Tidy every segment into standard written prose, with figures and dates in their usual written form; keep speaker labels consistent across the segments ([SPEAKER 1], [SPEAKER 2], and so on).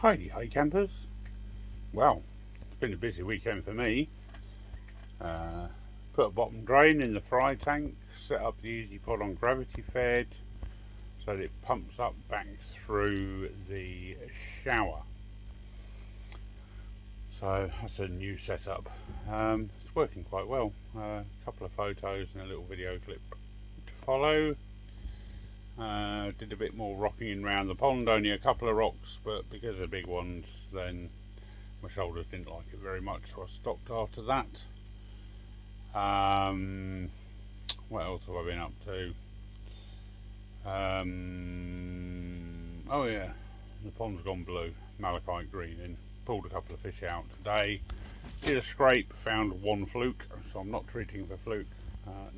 [SPEAKER 1] Hi campers. Well, it's been a busy weekend for me. Put a bottom drain in the fry tank, set up the eazypod on gravity fed so that it pumps up back through the shower. So that's a new setup. It's working quite well. A couple of photos and a little video clip to follow. Did a bit more rocking around the pond, only a couple of rocks, but because they're big ones then my shoulders didn't like it very much, so I stopped after that. What else have I been up to? Oh yeah, the pond's gone blue, malachite greening. Pulled a couple of fish out today, did a scrape, found one fluke, so I'm not treating for fluke,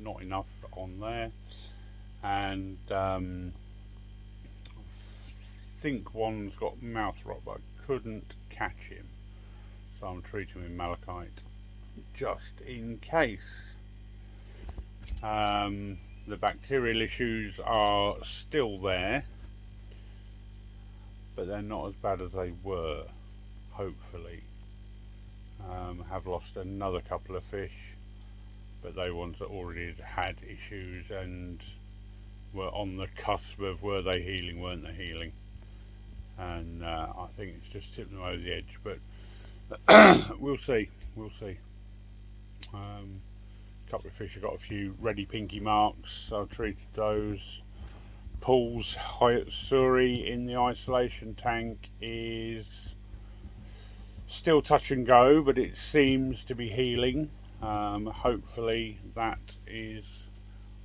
[SPEAKER 1] not enough on there. And I think one's got mouth rot, but I couldn't catch him, so I'm treating with malachite just in case. The bacterial issues are still there, but they're not as bad as they were, hopefully. Have lost another couple of fish, but they ones that already had issues and were on the cusp of were they healing, weren't they healing, and I think it's just tipped them over the edge, but we'll see. A couple of fish have got a few ready pinky marks, so I've treated those. Paul's Hyatsuuri in the isolation tank is still touch and go, but it seems to be healing. Hopefully that is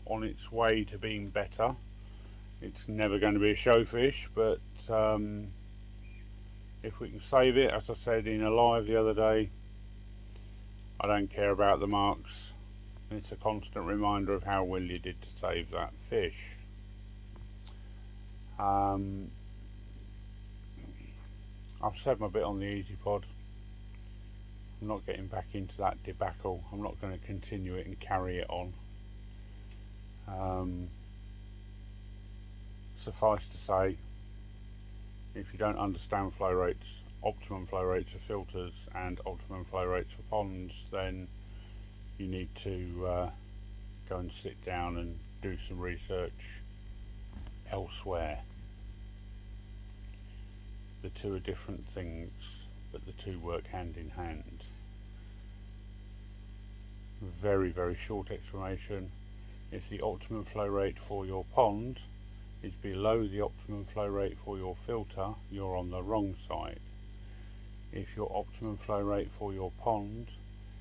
[SPEAKER 1] on its way to being better. It's never going to be a show fish, but if we can save it, as I said in a live the other day, I don't care about the marks. It's a constant reminder of how well you did to save that fish. I've said my bit on the eazypod. I'm not getting back into that debacle. I'm not going to continue it and carry it on. Suffice to say, if you don't understand flow rates, optimum flow rates for filters and optimum flow rates for ponds, then you need to go and sit down and do some research elsewhere. The two are different things, but the two work hand in hand. Very, very short explanation. If the optimum flow rate for your pond is below the optimum flow rate for your filter, you're on the wrong side. If your optimum flow rate for your pond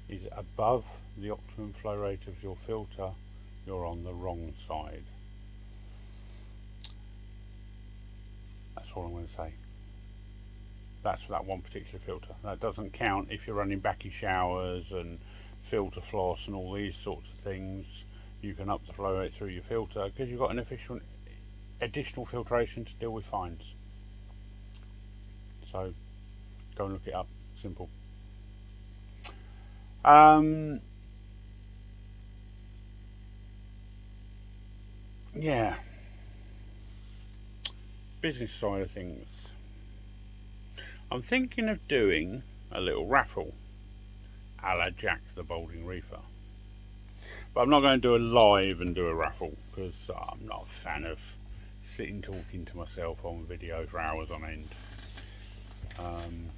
[SPEAKER 1] is above the optimum flow rate of your filter, you're on the wrong side. That's all I'm going to say. That's for that one particular filter. That doesn't count if you're running backy showers and filter floss and all these sorts of things. You can up the flow rate through your filter because you've got an additional filtration to deal with fines. So go and look it up. Simple. Yeah, business side of things. I'm thinking of doing a little raffle a la Jack the Boulding Reefer, but I'm not going to do a live and do a raffle because I'm not a fan of sitting talking to myself on video for hours on end. I'm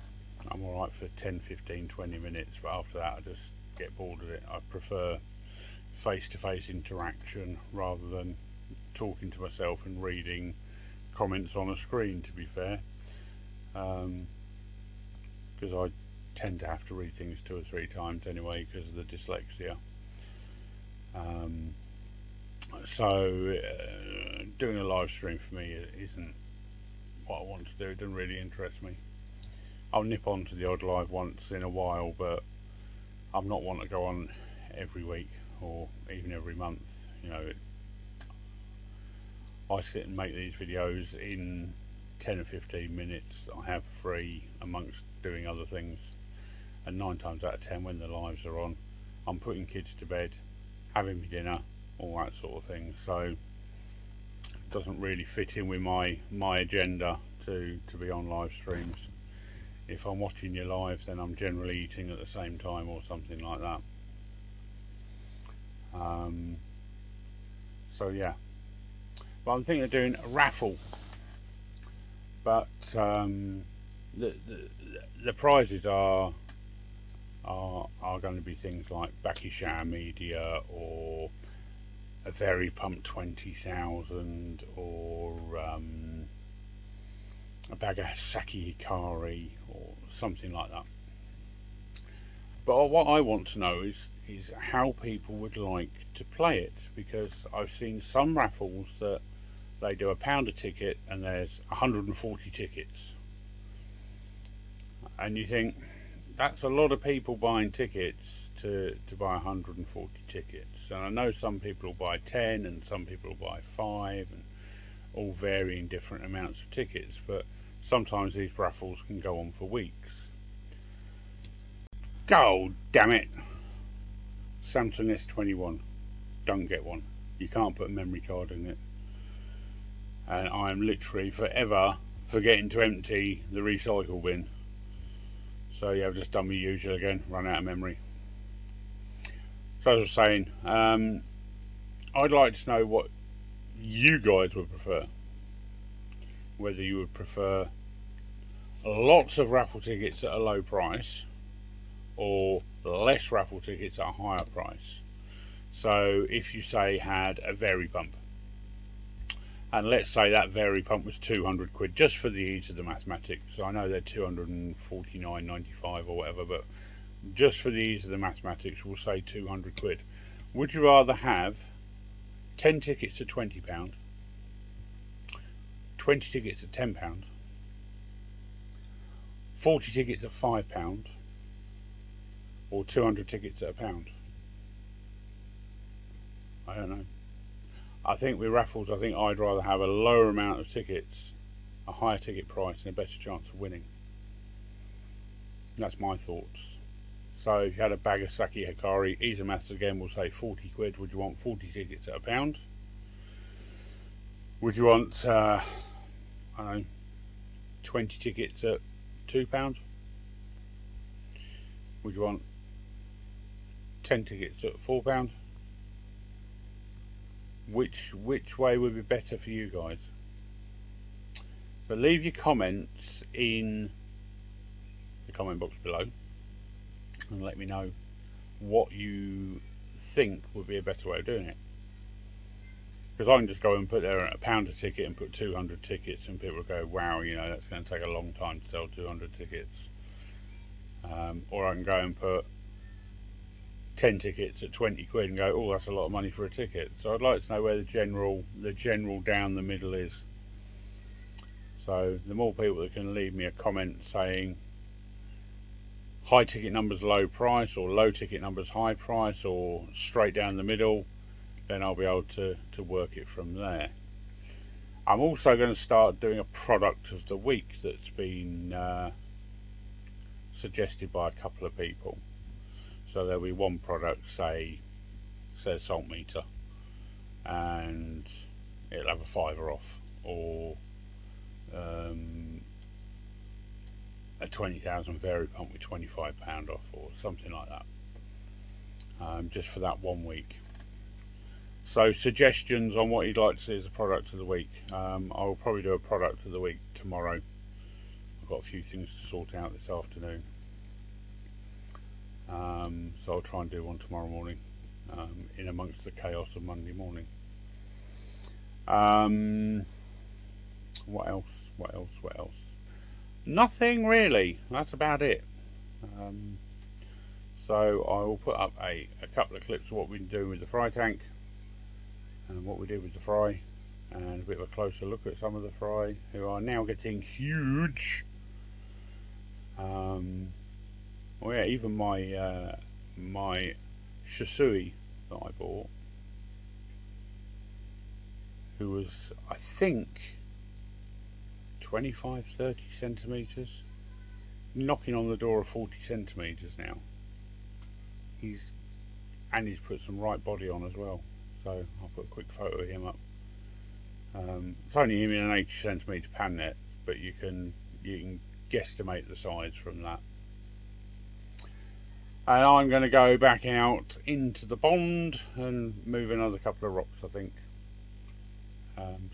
[SPEAKER 1] alright for 10, 15, 20 minutes, but after that I just get bored of it. I prefer face-to-face interaction rather than talking to myself and reading comments on a screen, to be fair, because I tend to have to read things 2 or 3 times anyway because of the dyslexia. So doing a live stream for me isn't what I want to do. It doesn't really interest me. I'll nip on to the odd live once in a while, but I'm not one to go on every week or even every month. You know, I sit and make these videos in 10 or 15 minutes I have free amongst doing other things, and 9 times out of 10 when the lives are on, I'm putting kids to bed, having my dinner, all that sort of thing. So doesn't really fit in with my agenda to be on live streams. If I'm watching your live, then I'm generally eating at the same time or something like that. So yeah, but I'm thinking of doing a raffle, but the prizes are going to be things like backy shower media, or a very pump 20,000, or a bag of sake hikari or something like that. But what I want to know is how people would like to play it, because I've seen some raffles that they do £1 a ticket and there's 140 tickets, and you think that's a lot of people buying tickets to buy 140 tickets. And I know some people will buy 10 and some people will buy 5, and all varying different amounts of tickets, but sometimes these raffles can go on for weeks. God damn it! Samsung S21, don't get one. You can't put a memory card in it, and I'm literally forever forgetting to empty the recycle bin. So yeah, I've just done my usual again, run out of memory. So as I was saying, I'd like to know what you guys would prefer. Whether you would prefer lots of raffle tickets at a low price, or less raffle tickets at a higher price. So if you say had a vary pump, and let's say that vary pump was 200 quid, just for the ease of the mathematics. So I know they're 249.95 or whatever, but just for the ease of the mathematics, we'll say 200 quid. Would you rather have 10 tickets at £20, 20 tickets at £10, 40 tickets at £5, or 200 tickets at £1? I don't know. I think with raffles, I think I'd rather have a lower amount of tickets, a higher ticket price, and a better chance of winning. That's my thoughts. So if you had a bag of sake hikari, easy maths again, we'll say 40 quid. Would you want 40 tickets at £1? Would you want, I don't know, 20 tickets at £2? Would you want 10 tickets at £4? Which way would be better for you guys? So leave your comments in the comment box below and let me know what you think would be a better way of doing it. Because I can just go and put there £1 a ticket and put 200 tickets, and people will go, wow, you know, that's going to take a long time to sell 200 tickets. Or I can go and put 10 tickets at 20 quid and go, oh, that's a lot of money for a ticket. So I'd like to know where the general down the middle is. So the more people that can leave me a comment saying high ticket numbers low price, or low ticket numbers high price, or straight down the middle, then I'll be able to work it from there. I'm also going to start doing a product of the week that's been suggested by a couple of people. So there'll be one product, say, says salt meter, and it'll have a £5 off, or a 20,000 vary pump with £25 off, or something like that, just for that 1 week. So suggestions on what you'd like to see as a product of the week. I'll probably do a product of the week tomorrow. I've got a few things to sort out this afternoon. So I'll try and do one tomorrow morning, in amongst the chaos of Monday morning. What else? Nothing really. That's about it. So I will put up a couple of clips of what we've been doing with the fry tank, and what we did with the fry, and a bit of a closer look at some of the fry, who are now getting huge. Oh yeah, even my my Shisui that I bought, who was, I think, 25-30 centimeters, knocking on the door of 40 centimeters now. He's put some right body on as well, so I'll put a quick photo of him up. It's only in an 80cm pan net, but you can guesstimate the size from that. And I'm going to go back out into the pond and move another couple of rocks, I think.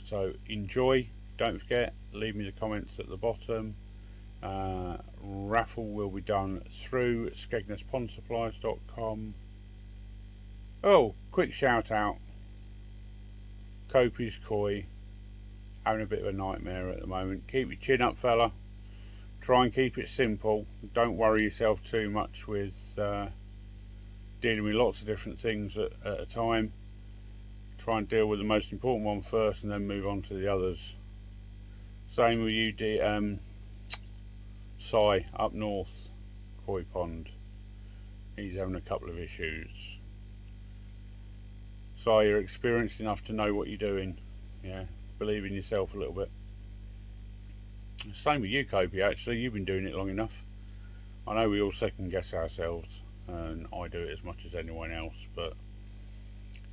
[SPEAKER 1] So enjoy. Don't forget, leave me the comments at the bottom. Raffle will be done through skegnesspondsupplies.com. Oh, quick shout out. Copey's koi, having a bit of a nightmare at the moment. Keep your chin up, fella. Try and keep it simple. Don't worry yourself too much with dealing with lots of different things at a time. Try and deal with the most important one first and then move on to the others. Same with you, Si up north, koi pond. He's having a couple of issues. Si, you're experienced enough to know what you're doing. Yeah, believe in yourself a little bit. Same with you, Copey, actually. You've been doing it long enough. I know we all second guess ourselves, and I do it as much as anyone else, but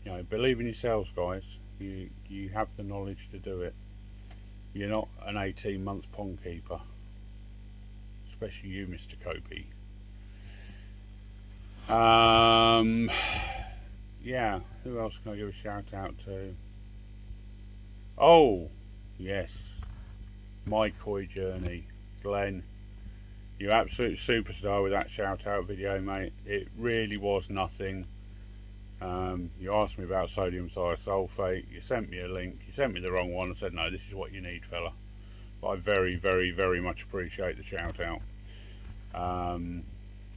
[SPEAKER 1] you know, believe in yourselves, guys. You have the knowledge to do it. You're not an 18-month pond keeper, especially you, Mr. Copey. Yeah, who else can I give a shout out to? Oh, yes, my koi journey. Glenn, you absolute superstar with that shout out video, mate. It really was nothing. You asked me about sodium thiosulfate, you sent me a link, you sent me the wrong one. I said, no, this is what you need, fella. But I very, very, very much appreciate the shout out.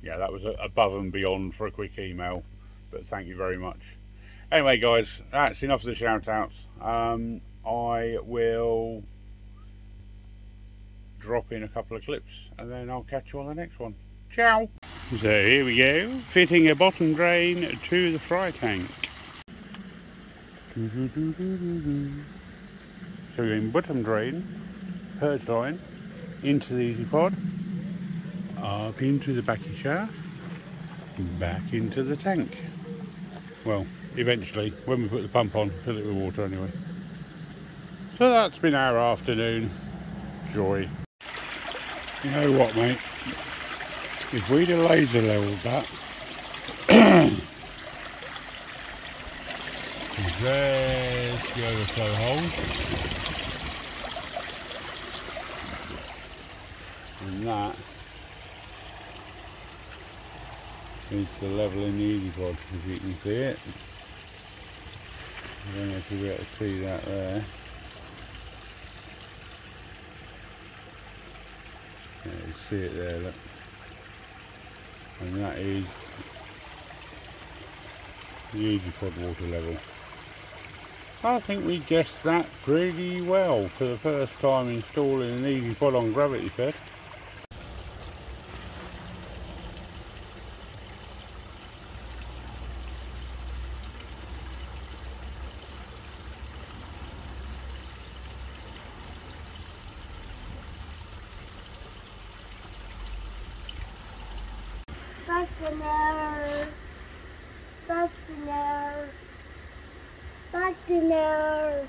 [SPEAKER 1] Yeah, that was above and beyond for a quick email, but thank you very much. Anyway, guys, that's enough of the shout outs. I will drop in a couple of clips and then I'll catch you on the next one. Ciao! So here we go, fitting a bottom drain to the fry tank. So we're going bottom drain, perch line, into the eazypod, up into the backy shower, back into the tank. Well, eventually, when we put the pump on, fill it with water anyway. So that's been our afternoon. Joy. You know what, mate? If we'd have laser leveled that, there's the overflow hole, and that is the level in the eazypod, if you can see it. I don't know if you'll be able to see that there. Yeah, you see it there, look. And that is the eazypod water level. I think we guessed that pretty well for the first time installing an eazypod on gravity fed.
[SPEAKER 2] Box in there.